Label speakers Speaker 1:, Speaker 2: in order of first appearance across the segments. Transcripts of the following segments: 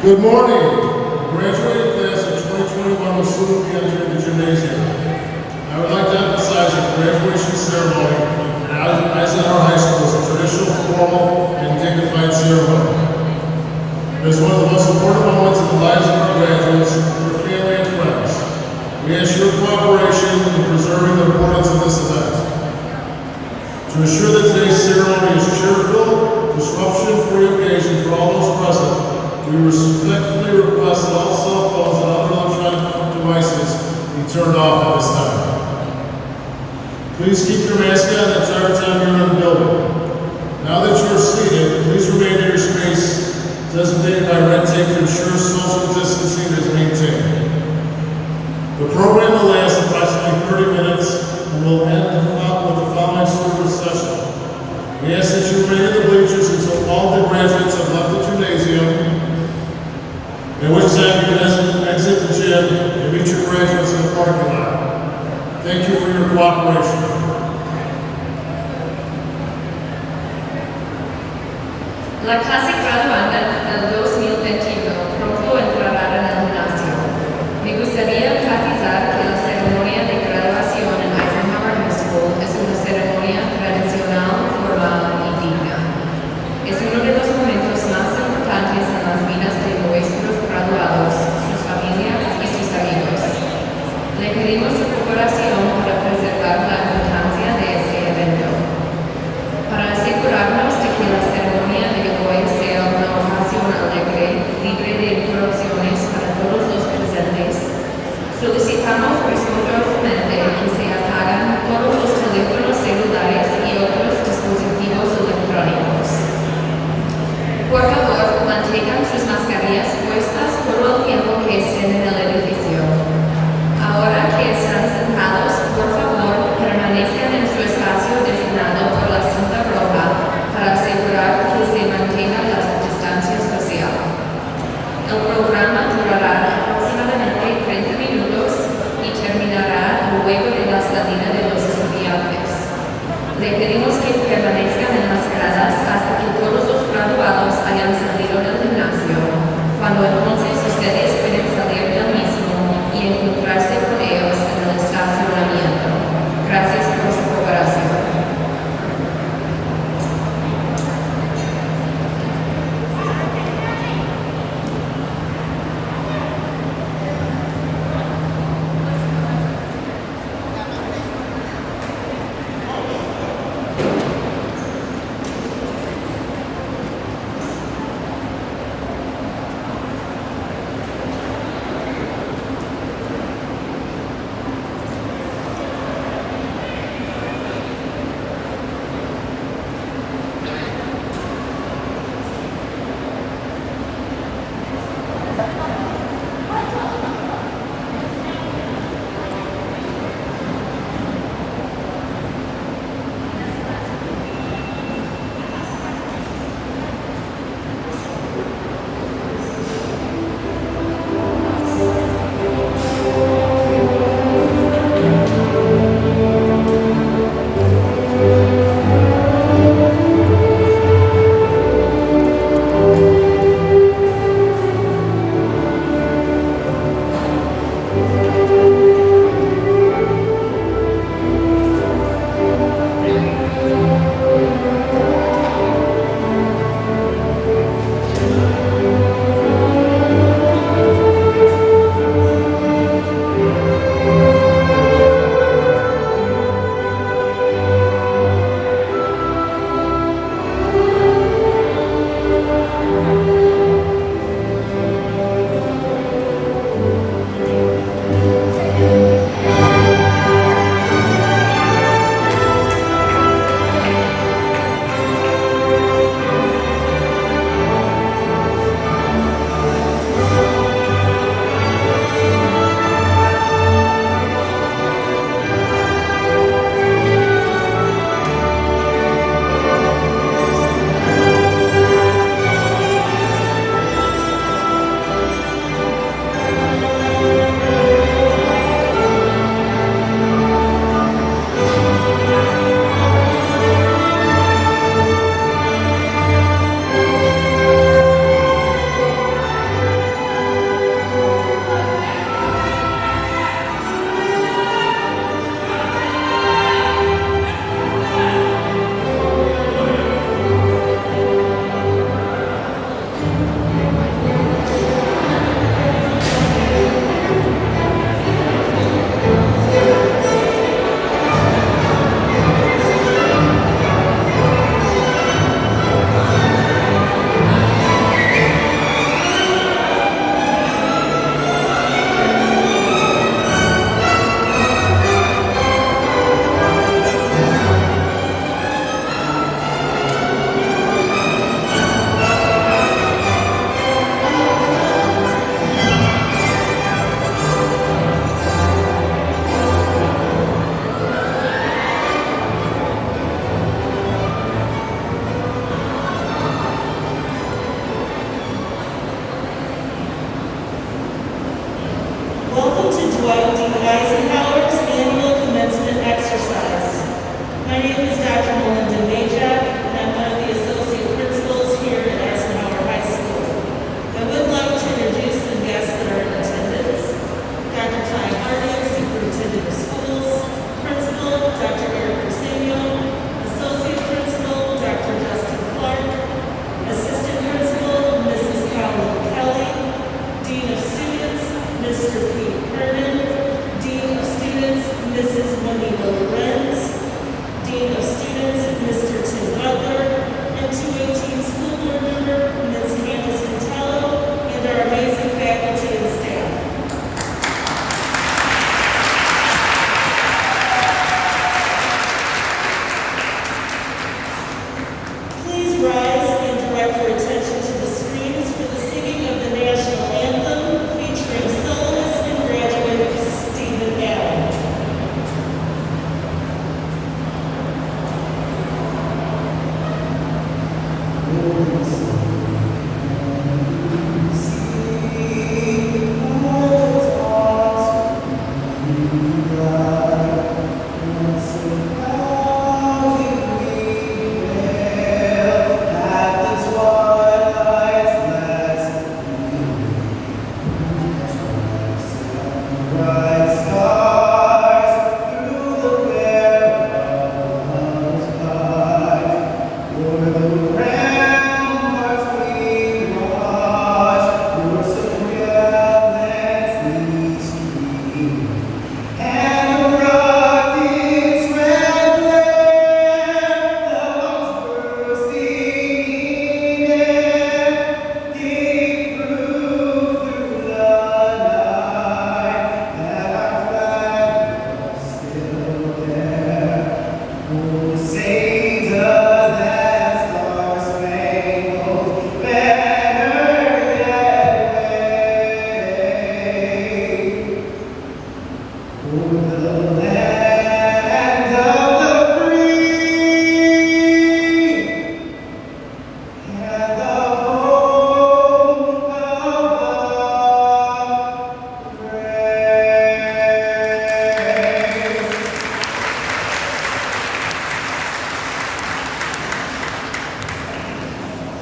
Speaker 1: Good morning. The graduating class of 2021 will soon be entering the gymnasium. I would like to emphasize that the graduation ceremony at Eisenhower High School is a traditional, formal, and dignified ceremony. It is one of the most important moments in the lives of our graduates, their family, and friends. We ask your cooperation in preserving the importance of this event. To ensure that today's ceremony is cheerful, disruption-free occasion for all those present, we respectfully request that all cell phones and other electronic devices be turned off at this time. Please keep your mask on the entire time you're in the building. Now that you are seated, please remain in your space designated by red tape to ensure social distancing is maintained. The program will last approximately 30 minutes and will end with the following service session. We ask that you remain in the bleachers until all the graduates have left the gymnasium, at which time you can exit the gym and meet your graduates in the parking lot. Thank you for your cooperation.
Speaker 2: La clase graduanda del 2021 pronto entrará en el gimnasio. Me gustaría enfatizar que la ceremonia de graduación en Eisenhower High School es una ceremonia tradicional, formal y digna. Es uno de los momentos más importantes en las vidas de nuestros graduados, sus familias y sus amigos. Le pedimos su cooperación para preservar la importancia de este evento. Para asegurarnos de que la ceremonia de hoy sea una ocasión alegre, libre de interrupciones para todos los presentes, solicitamos respetuosamente que se apagan todos los teléfonos celulares y otros dispositivos electrónicos. Por favor, mantengan sus mascarillas puestas todo el tiempo que estén en el edificio. Ahora que están sentados, por favor, permanezcan en su espacio designado por la cinta roja para asegurar que se mantenga la distancia social. El programa durará aproximadamente 30 minutos y terminará luego de la salida de los estudiantes. Le pedimos que permanezcan enmascaradas hasta que todos los graduados hayan salido del gimnasio, cuando entonces ustedes pueden salir del mismo y encontrarse con ellos en el estacionamiento. Gracias por su cooperación.
Speaker 3: Dwight D. Eisenhower's annual commencement exercise. My name is Dr. Melinda Majak, and I'm one of the associate principals here at Eisenhower High School. I would like to introduce some guests that are in attendance. Dr. Ty Harding, Superintendent of Schools, Principal Dr. Eric Arsenio, Associate Principal Dr. Justin Clark, Assistant Principal Mrs. Colleen Kelly, Dean of Students Mr. Pete Herman, Dean of Students Mrs. Juanita Lorenz, Dean of Students Mr. Tim Butler, and 218 School Board Member Ms. Hannah Santello, and our amazing faculty and staff. Please rise and direct your attention to the screens for the singing of the national anthem featuring soloist and graduate Stephen Allen.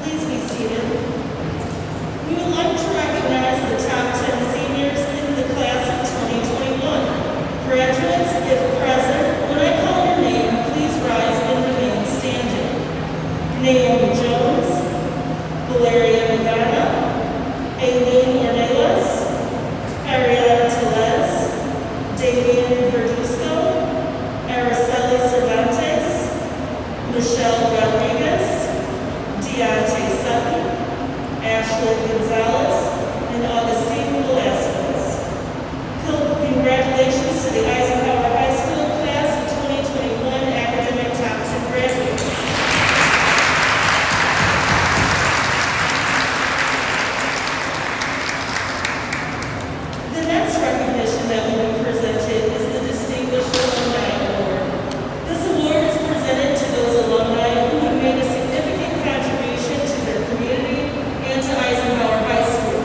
Speaker 3: Please be seated. We would like to recognize the top 10 seniors in the class of 2021. Graduates, if present, when I call your name, please rise and remain standing. Naomi Jones, Valeria Magana, Aileen Ornelas, Ariana Telez, Damian Verduzco, Araceli Cervantes, Michelle Rodriguez, Deontay Sutton, Ashley Gonzalez, and Augustine Velasquez. Congratulations to the Eisenhower High School class of 2021 academic top 10 graduates. The next recognition that will be presented is the Distinguished Alumni Award. This award is presented to those alumni who have made a significant contribution to their community and to Eisenhower High School.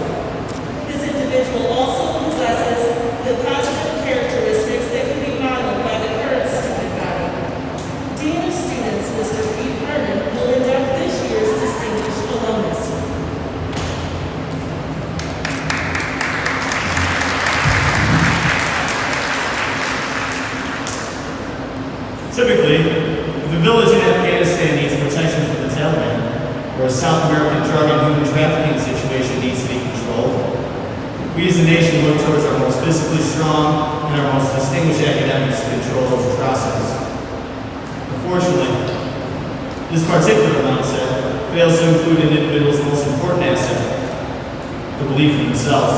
Speaker 3: This individual also possesses the positive characteristics that can be modeled by the current student body. Dean of Students, Mr. Pete Herman, will induct this year's Distinguished Alumnus.
Speaker 4: Typically, if a village in Afghanistan needs protection from the Taliban, or a South American drug and human trafficking situation needs to be controlled, we as a nation look towards our most physically strong and our most distinguished academics to control those atrocities. Unfortunately, this particular mindset fails to include an individual's most important asset, the belief in themselves.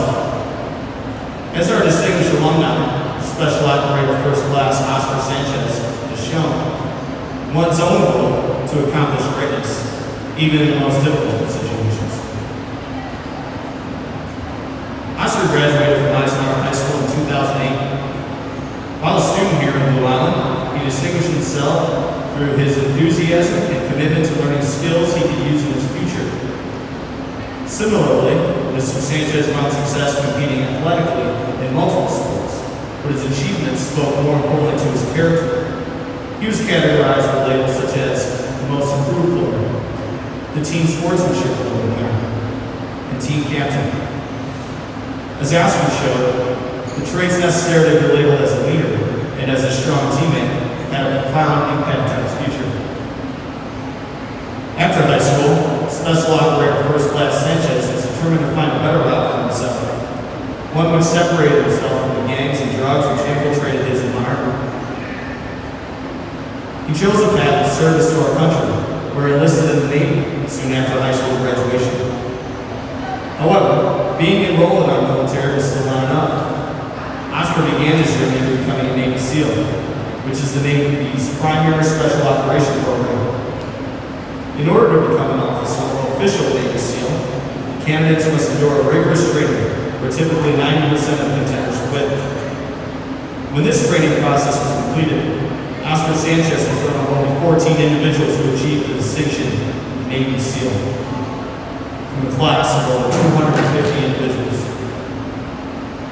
Speaker 4: As our distinguished alumni, Special Operator First Class Oscar Sanchez has shown, one's own goal to accomplish greatness, even in the most difficult situations. Oscar graduated from Eisenhower High School in 2008. While a student here in Blue Island, he distinguished himself through his enthusiasm and commitment to learning skills he could use in his future. Similarly, Mr. Sanchez found success competing athletically in multiple sports, spoke more importantly to his character. He was categorized with labels such as the most improved player, the team sportsmanship winner, and team captain. As Oscar showed, the traits necessary to be labeled as a leader and as a strong teammate had a profound impact on his future. After high school, Special Operator First Class Sanchez was determined to find a better route for himself, one which separated himself from the gangs and drugs which infiltrated his environment. He chose a path of service to our country, where he enlisted in the Navy soon after high school graduation. However, being enrolled in our military was still not enough. Oscar began his journey to becoming a Navy SEAL, which is the Navy's primary special operation program. In order to become an official Navy SEAL, candidates must endure a rigorous training, where typically 90% of contenders quit. When this training process was completed, Oscar Sanchez was one of only 14 individuals who achieved the distinction Navy SEAL from a class of over 250 individuals.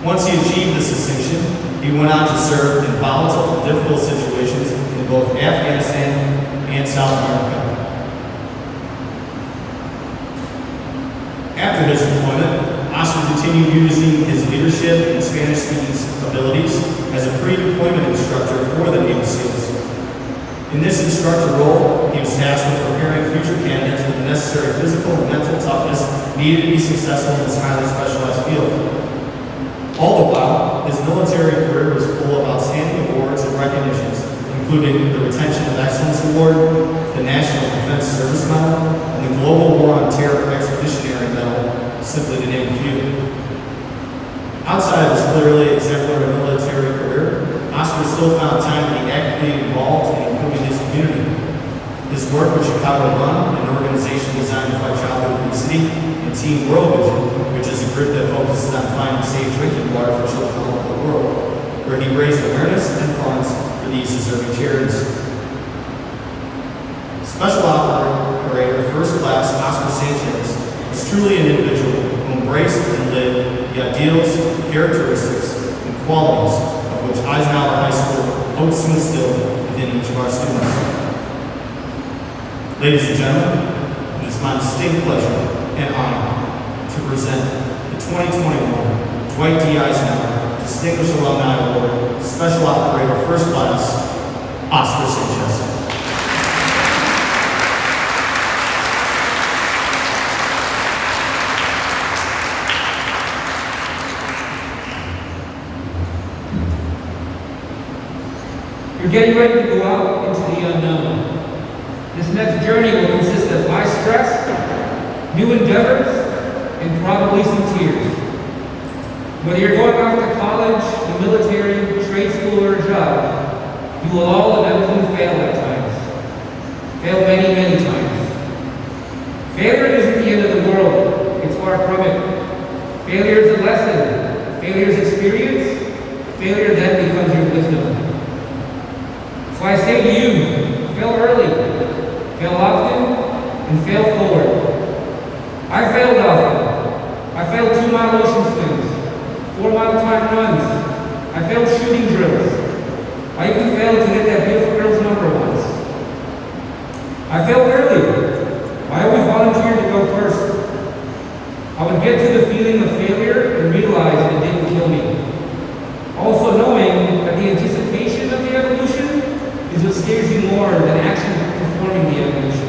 Speaker 4: Once he achieved this distinction, he went on to serve in volatile, difficult situations in both Afghanistan and South America. After his deployment, Oscar continued using his leadership and Spanish-speaking abilities as a pre-deployment instructor for the Navy SEALs. In this instructor role, he was tasked with preparing future candidates with the necessary physical and mental toughness needed to be successful in this highly specialized field. All the while, his military career was full of outstanding awards and recognitions, including the Retention of Excellence Award, the National Defense Service Medal, and the Global War on Terror Expeditionary Medal, simply to name a few. Outside of his clearly exemplary military career, Oscar still found time to be actively involved in improving his community. His work with Chicago Run, an organization designed to fight childhood obesity, and Team World Vision, which is a group that focuses on finding safe drinking water for children all over the world, where he raised awareness and funds for these deserving charities. Special Operator First Class Oscar Sanchez was truly an individual who embraced and lived the ideals, characteristics, and qualities of which Eisenhower High School hopes to instill within each of our students. Ladies and gentlemen, it is my distinct pleasure and honor to present the 2021 Dwight D. Eisenhower Distinguished Alumni Award, Special Operator First Class, Oscar Sanchez.
Speaker 5: You're getting ready to go out into the unknown. This next journey will consist of high stress, new endeavors, and probably some tears. Whether you're going off to college, the military, trade school, or a job, you will all inevitably fail at times. Fail many, many times. Failure isn't the end of the world. It's far from it. Failure is a lesson. Failure is experience. Failure then becomes your wisdom. So I say to you, fail early, fail often, and fail forward. I failed often. I failed 2-mile ocean swims, 4-mile time runs. I failed shooting drills. I even failed to get that beautiful girl's number once. I failed early. I always volunteered to go first. I would get to the feeling of failure and realize it didn't kill me. Also knowing that the anticipation of the evolution is what scares you more than actually performing the evolution.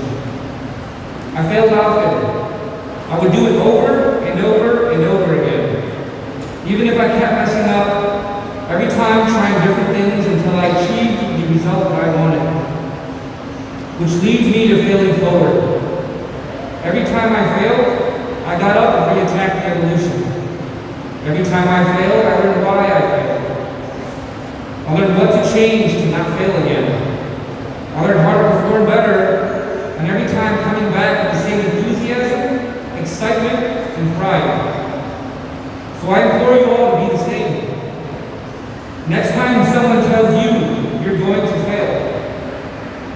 Speaker 5: I failed often. I would do it over and over and over again. Even if I kept messing up, every time trying different things until I achieved the result that I wanted. Which leads me to failing forward. Every time I failed, I got up and re-attacked the evolution. Every time I failed, I learned why I failed. I learned what to change to not fail again. I learned how to perform better, and every time coming back with the same enthusiasm, excitement, and pride. So I implore you all to be the same. Next time someone tells you you're going to fail,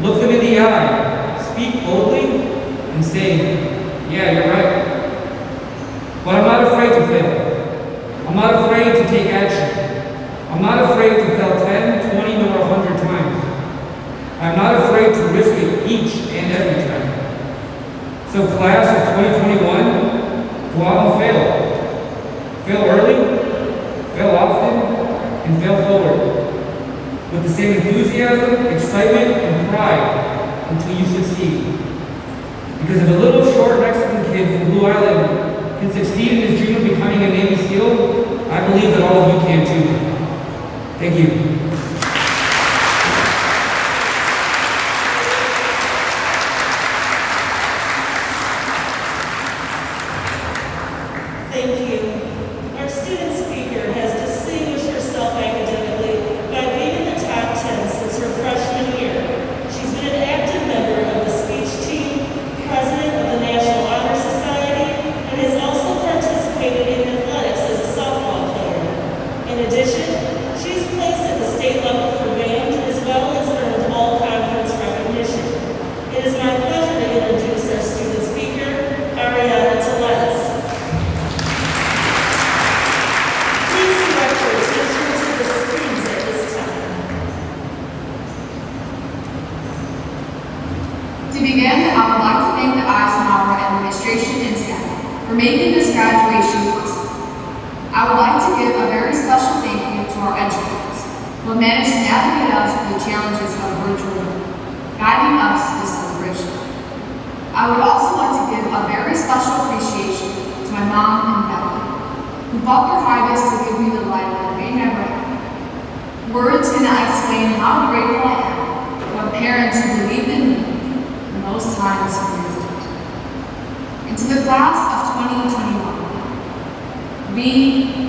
Speaker 5: look them in the eye, speak boldly, and say, yeah, you're right. But I'm not afraid to fail. I'm not afraid to take action. I'm not afraid to fail 10, 20, nor 100 times. I'm not afraid to risk it each and every time. So class of 2021, go out and fail. Fail early, fail often, and fail forward. With the same enthusiasm, excitement, and pride until you succeed. Because if a little short Mexican kid from Blue Island can succeed in his dream of becoming a Navy SEAL, I believe that all of you can too. Thank you.
Speaker 3: Thank you. Our student speaker has distinguished herself academically by being in the top 10 since her freshman year. She's been an active member of the speech team, president of the National Honor Society, and has also participated in athletics as a softball player. In addition, she's placed at the state level for band as well as earned all-conference recognition. It is my pleasure to introduce our student speaker, Ariana Tellez. Please direct your attention to the screens at this time.
Speaker 6: To begin, I would like to thank the Eisenhower administration and staff for making this graduation possible. I would like to give a very special thank you to our educators who have managed to navigate us through the challenges of virtual learning, guiding us this celebration. I would also like to give a very special appreciation to my mom and family, who fought their hardest to give me the life that they never had. Words cannot explain how grateful I am for parents who believed in me in those times when I did. And to the class of 2021, we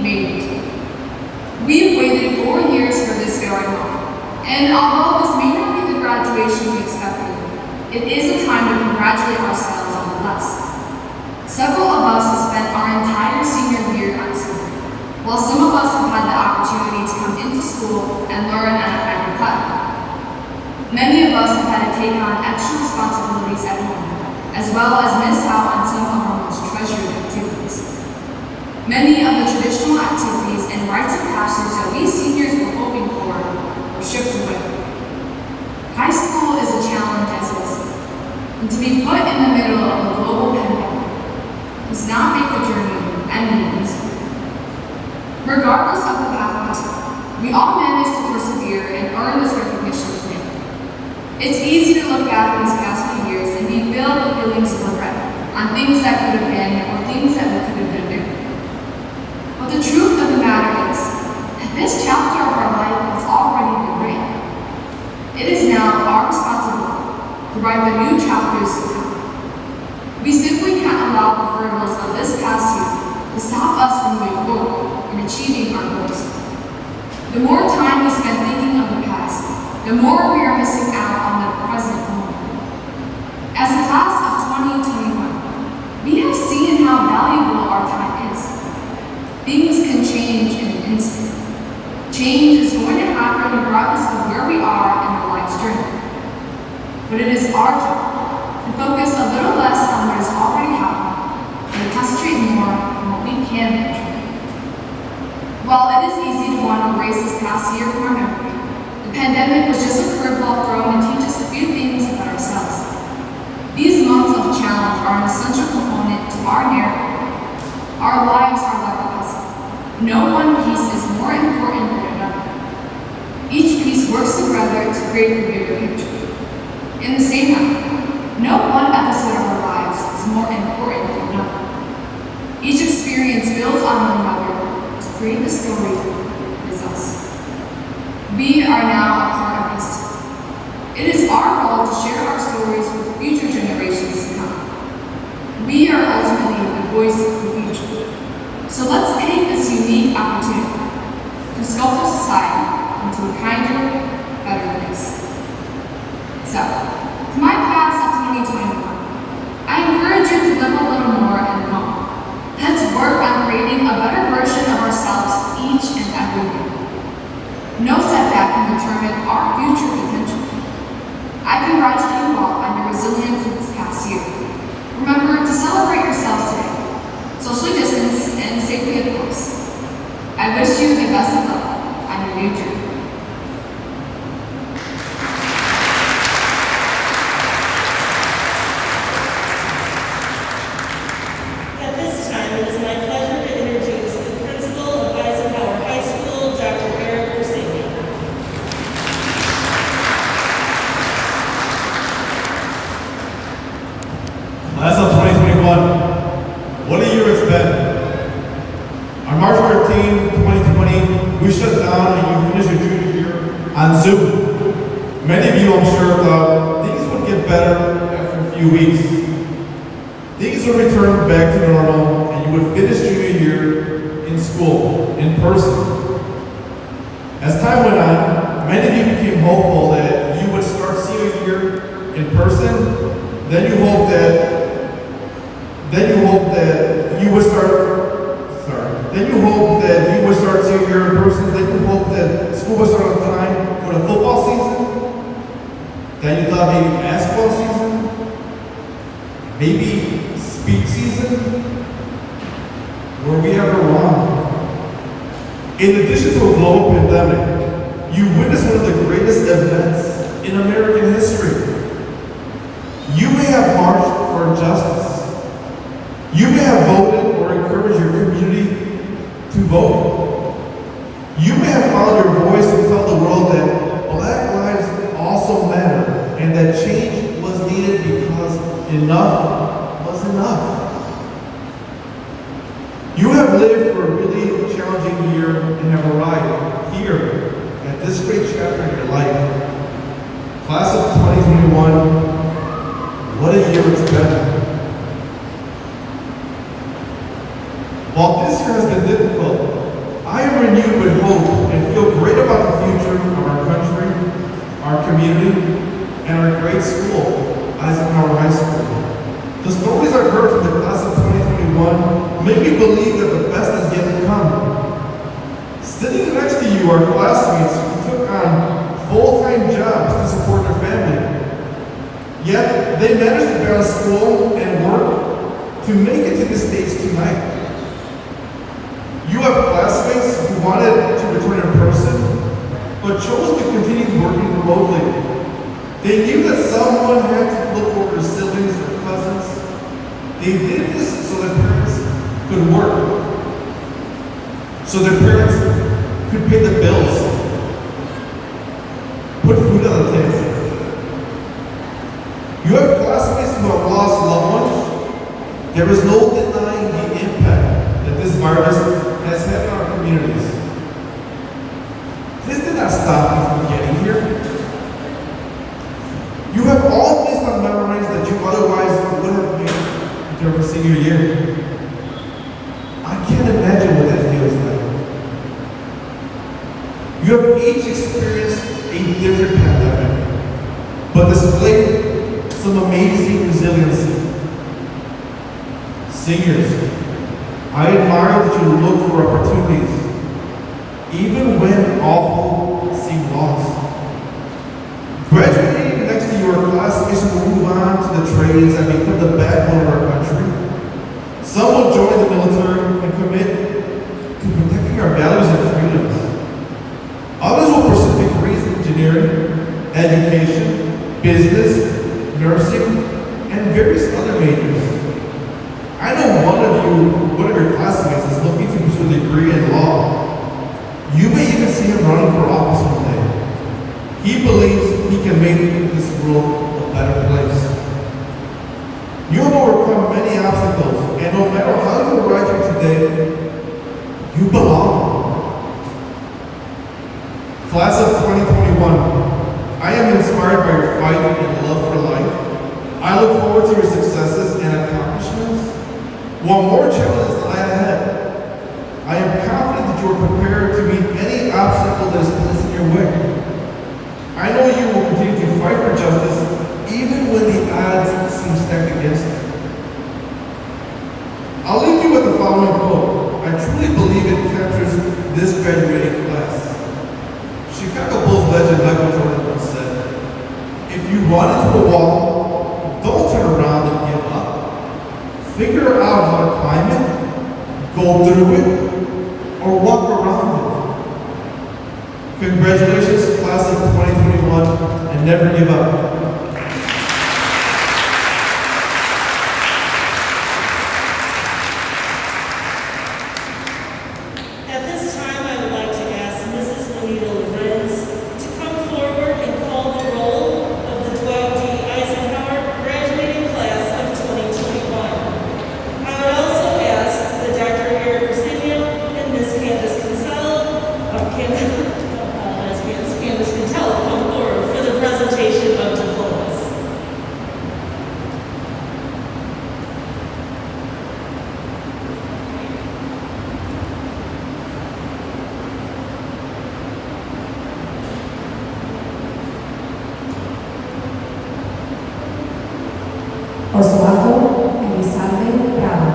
Speaker 6: made it. We've waited 4 years for this very moment, and although this may not be the graduation we expected, it is a time to congratulate ourselves on the blessed. Several of us have spent our entire senior year at school, while some of us have had the opportunity to come into school and learn at a higher level. Many of us have had to take on extra responsibilities at home, as well as miss out on some of our most treasured activities. Many of the traditional activities and rites of passage that we seniors were hoping for were stripped away. High school is a challenge as is, and to be put in the middle of a global pandemic does not make the journey any easier. Regardless of the path we took, we all managed to persevere and earn this recognition today. It's easy to look back on these past few years and be filled with feelings of regret on things that could have been or things that we could have done differently. But the truth of the matter is that this chapter of our life has already been written. It is now our responsibility to write the new chapters to come. We simply can't allow the hurdles of this past year to stop us from moving forward and achieving our goals. The more time we spend thinking of the past, the more we are missing out on the present moment. As a class of 2021, we have seen how valuable our time is. Things can change in an instant. Change is going to happen regardless of where we are in our life's journey. But it is our job to focus a little less on what has already happened and to concentrate more on what we can control. While it is easy to want to erase this past year from our memory, the pandemic was just a curveball thrown to teach us a few things about ourselves. These months of challenge are an essential component to our narrative. Our lives are like a puzzle. No one piece is more important than another. Each piece works together to create a bigger picture. In the same time, no one episode of our lives is more important than another. Each experience builds on one another to create the story that is us. We are now a part of history. It is our role to share our stories with future generations to come. We are ultimately the voice of the future. So let's take this unique opportunity to sculpt our society into a kinder, better place. So, to my class of 2021, I encourage you to live a little more in the moment. Let's work on creating a better version of ourselves each and every day. No setback can determine our future potential. I congratulate you all on your resilience this past year. Remember to celebrate yourselves today, socially distanced and safely of course. I wish you the best of luck on your future.
Speaker 3: At this time, it is my pleasure to introduce the principal of Eisenhower High School, Dr. Eric Persing.
Speaker 4: Class of 2021, what a year it's been. On March 13, 2020, we shut down and you finished your junior year on Zoom. Many of you, I'm sure, thought things would get better after a few weeks. Things would return back to normal and you would finish junior year in school, in person. As time went on, many of you became hopeful that you would start senior year in person. Then you hope that you would start senior year in person. Then you hope that school would start on time for the football season. Then you thought maybe basketball season, maybe speech season. Were we ever wrong? In addition to a global pandemic, you witnessed one of the greatest events in American history. You may have marched for justice. You may have voted or encouraged your community to vote. You may have found your voice to tell the world that Black lives also matter and that change was needed because enough was enough. You have lived through a really challenging year and have arrived here at this great chapter in your life. Class of 2021, what a year it's been. While this year has been difficult, I am renewed with hope and feel great about the future of our country, our community, and our great school, Eisenhower High School. The stories I've heard from the class of 2021 make me believe that the best is yet to come. Sitting next to you are classmates who took on full-time jobs to support their family. Yet, they managed to balance school and work to make it to the stage tonight. You have classmates who wanted to return in person, but chose to continue working remotely. They knew that someone had to look over their siblings or cousins. They did this so their parents could work, so their parents could pay the bills, put food on the table. You have classmates who have lost loved ones. There is no denying the impact that this virus has had on our communities. This did not stop you from getting here. You have all missed on memories that you otherwise would have made during senior year. I can't imagine what that feels like. You have each experienced a different pandemic, but displayed some amazing resiliency. Seniors, I admire that you look for opportunities, even when all hope seemed lost. Graduating next to your classmates will move on to the trades and become the backbone of our country. Some will join the military and commit to protecting our values and freedoms. Others will pursue degrees in engineering, education, business, nursing, and various other majors. I know one of your classmates is looking to pursue a degree in law. You may even see him running for office one day. He believes he can make this world a better place. You have overcome many obstacles, and no matter how you arrive here today, you belong. Class of 2021, I am inspired by your fight and love for life. I look forward to your successes and accomplishments. While more challenges lie ahead, I am confident that you are prepared to meet any obstacle that is placed in your way. I know you will continue to fight for justice even when the odds seem stacked against you. I'll leave you with the following quote. I truly believe it captures this graduating class. Chicago Bulls legend Michael Jordan once said, "If you run into a wall, don't turn around and give up. Figure out how to climb it, go through it, or walk around it."
Speaker 7: Congratulations, class of 2021, and never give up.
Speaker 3: At this time, I would like to ask Mrs. Juanita Lorenz to come forward and call the roll of the Dwight D. Eisenhower graduating class of 2021. I would also ask that Dr. Eric Arsenio and Ms. Candace Quintella come forward for the presentation of diplomas.
Speaker 8: Osvaldo Elizalde Bravo.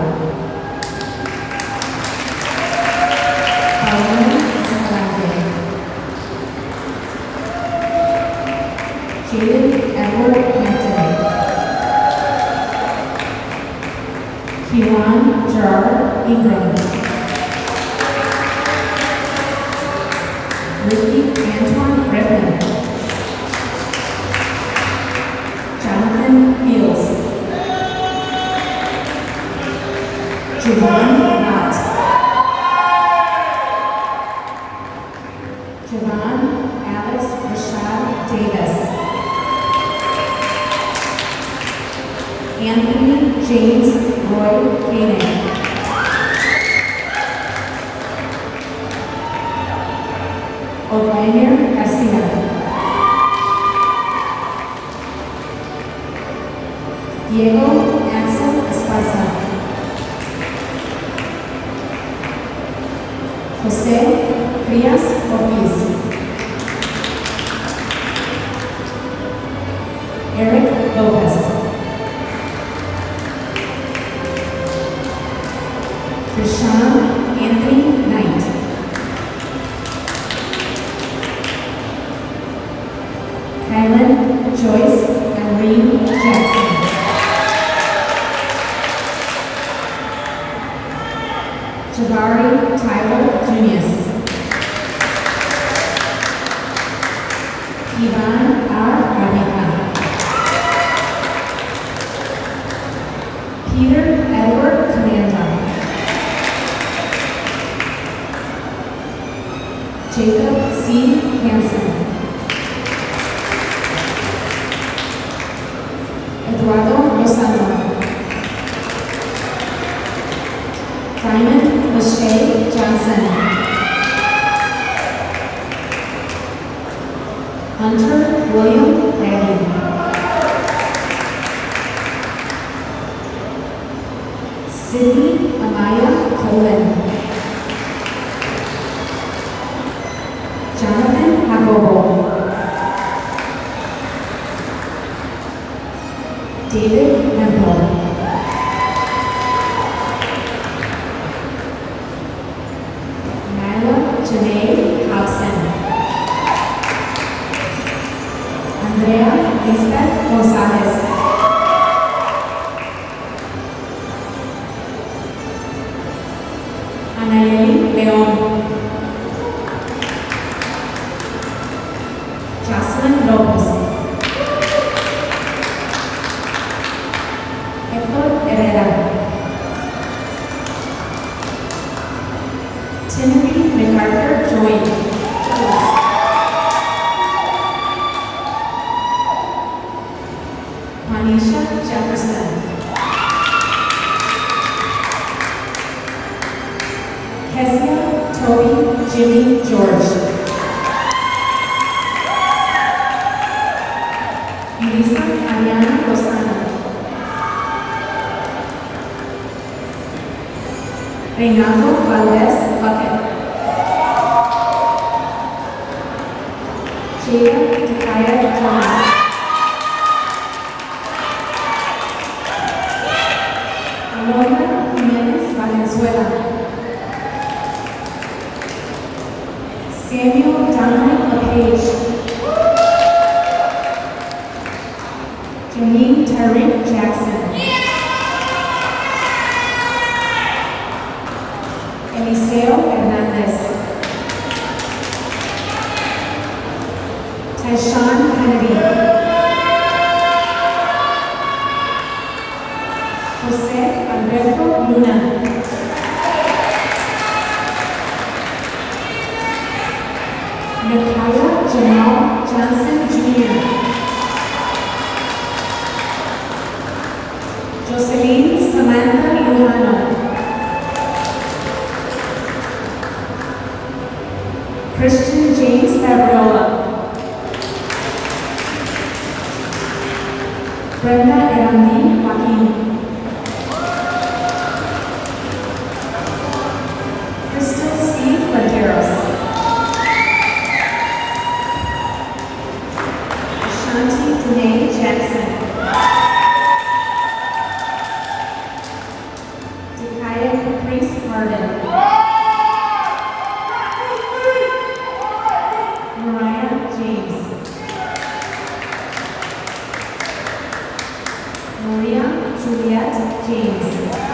Speaker 8: Paola Escalante. Jaden Edward Hampton. Kiwan Gerard Ingram. Ricky Antoine Griffin. Jonathan Fields. Javon Watt. Javon Alex Rashad Davis. Anthony James Roy Koenig. O'Brien Garcia. Diego Axel Esparza. José Frías Ortiz. Eric Lopez. Deshaun Anthony Knight. Kylan Joyce Irene Jackson. Jabari Tyler Junius. Ivan R. Garnica. Peter Edward Commanda. Jacob C. Hansen. Eduardo Lozano. Diamond Lachey Johnson. Hunter William Redding. Sydney Amaya Coleman. Jonathan Jacobo. David Hempel. Janae Hobson. Andrea Lisbeth Gonzalez. Anayeli Leon. Jocelyn Lopez. Héctor Herrera. Timothy MacArthur Joint. Juanisha Jefferson. Kezia Toby Jimmy George. Elisa Ariana Rosana. Reinaldo Valdez Bucket. Jada Takaya Thomas. Alondra Jimenez Valenzuela. Samuel Dominic LePage. Janine Tyrick Jackson. Eliseo Hernandez. Deshaun Kennedy. Jose Alberto Luna. Nakaya Janelle Johnson Jr. Jocelyn Samantha Lujano. Christian James Fabiola. Brenda Erandi Joaquin. Crystal C. Planteros. Ashanti Danae Jackson. Dakaya Caprice Harden. Mariah James. Maria Juliet James.